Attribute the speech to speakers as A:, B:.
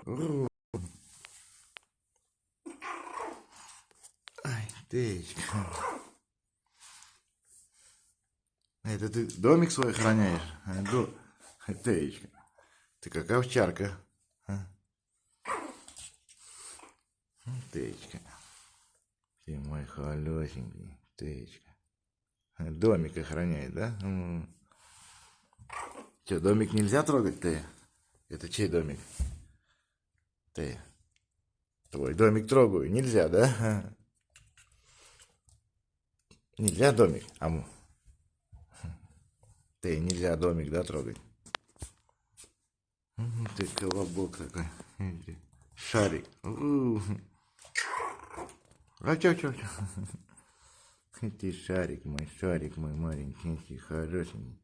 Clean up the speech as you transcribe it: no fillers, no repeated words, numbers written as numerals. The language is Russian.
A: О, ай, Теечка. Это ты домик свой охраняешь? Теечка. Ты как овчарка. А? Теечка. Ты мой холесенький. Теечка. Домик охраняет, да? Че, домик нельзя трогать, ты? Это чей домик? Ты. Твой домик трогаю. Нельзя, да? Нельзя домик. Ты, нельзя домик, да, трогать? Ты колобок такой. Шарик. А чё? Ты шарик мой маленький, хороший.